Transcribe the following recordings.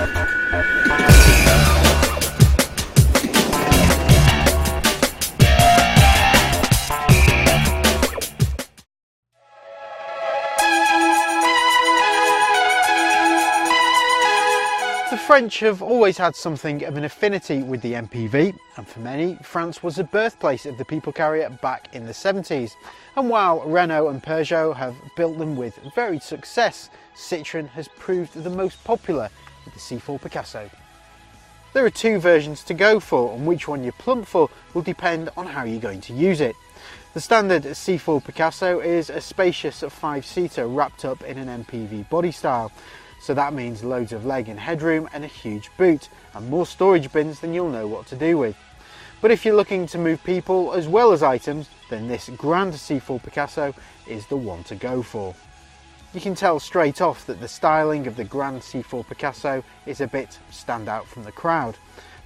The French have always had something of an affinity with the MPV, and for many, France was the birthplace of the people carrier back in the 70s. And while Renault and Peugeot have built them with varied success, Citroen has proved the most popular with the C4 Picasso. There are two versions to go for, and which one you plump for will depend on how you're going to use it. The standard C4 Picasso is a spacious 5-seater wrapped up in an MPV body style. So that means loads of leg and headroom and a huge boot and more storage bins than you'll know what to do with. But if you're looking to move people as well as items, then this Grand C4 Picasso is the one to go for. You can tell straight off that the styling of the Grand C4 Picasso is a bit stand out from the crowd.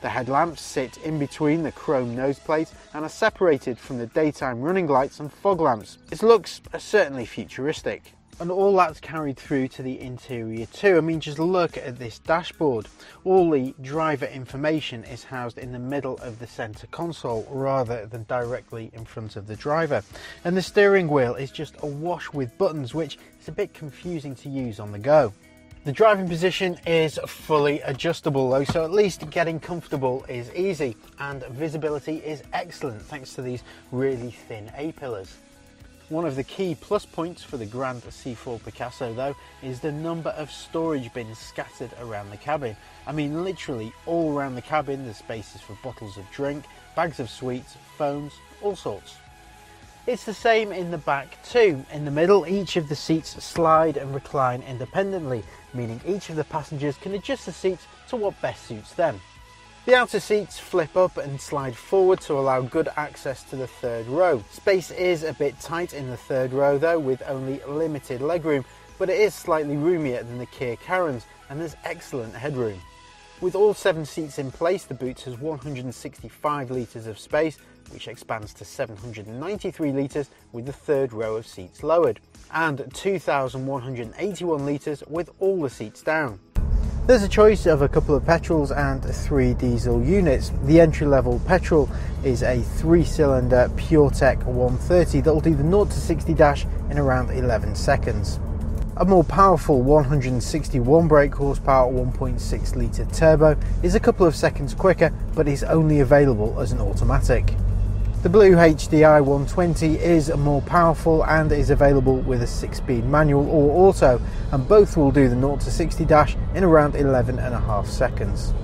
The headlamps sit in between the chrome nose plates and are separated from the daytime running lights and fog lamps. Its looks are certainly futuristic. And all that's carried through to the interior too. I mean, just look at this dashboard. All the driver information is housed in the middle of the centre console rather than directly in front of the driver. And the steering wheel is just awash with buttons, which is a bit confusing to use on the go. The driving position is fully adjustable though, so at least getting comfortable is easy, and visibility is excellent thanks to these really thin A-pillars. One of the key plus points for the Grand C4 Picasso though is the number of storage bins scattered around the cabin. I mean literally all around the cabin there's spaces for bottles of drink, bags of sweets, phones, all sorts. It's the same in the back too. In the middle each of the seats slide and recline independently, meaning each of the passengers can adjust the seats to what best suits them. The outer seats flip up and slide forward to allow good access to the third row. Space is a bit tight in the third row though, with only limited legroom, but it is slightly roomier than the Kia Carens and there's excellent headroom. With all 7 seats in place, the boot has 165 litres of space, which expands to 793 litres with the third row of seats lowered, and 2,181 litres with all the seats down. There's a choice of a couple of petrols and 3 diesel units. The entry-level petrol is a 3-cylinder PureTech 130 that will do the 0 to 60 dash in around 11 seconds. A more powerful 161 brake horsepower 1.6 litre turbo is a couple of seconds quicker, but is only available as an automatic. The Blue HDI 120 is more powerful and is available with a 6-speed manual or auto, and both will do the 0 to 60 dash in around 11.5 seconds.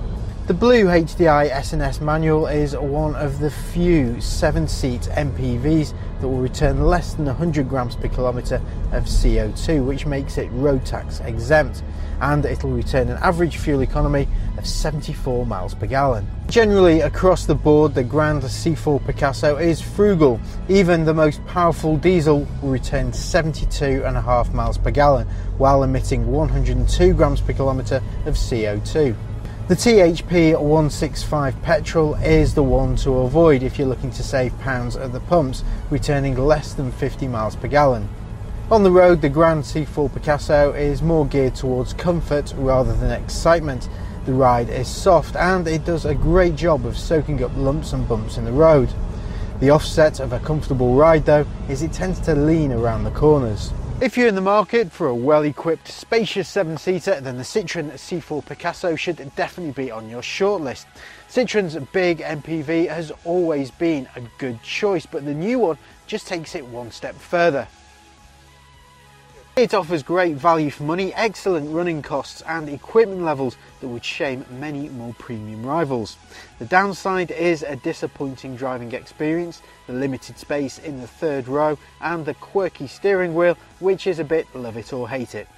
The Blue HDI S&S manual is one of the few 7-seat MPVs that will return less than 100 grams per kilometre of CO2, which makes it road tax exempt, and it will return an average fuel economy of 74 miles per gallon. Generally across the board, the Grand C4 Picasso is frugal. Even the most powerful diesel will return 72.5 miles per gallon while emitting 102 grams per kilometre of CO2. The THP 165 petrol is the one to avoid if you're looking to save pounds at the pumps, returning less than 50 miles per gallon. On the road, the Grand C4 Picasso is more geared towards comfort rather than excitement. The ride is soft and it does a great job of soaking up lumps and bumps in the road. The offset of a comfortable ride though is it tends to lean around the corners. If you're in the market for a well-equipped, spacious 7-seater, then the Citroen C4 Picasso should definitely be on your shortlist. Citroen's big MPV has always been a good choice, but the new one just takes it one step further. It offers great value for money, excellent running costs and equipment levels that would shame many more premium rivals. The downside is a disappointing driving experience, the limited space in the third row and the quirky steering wheel, which is a bit love it or hate it.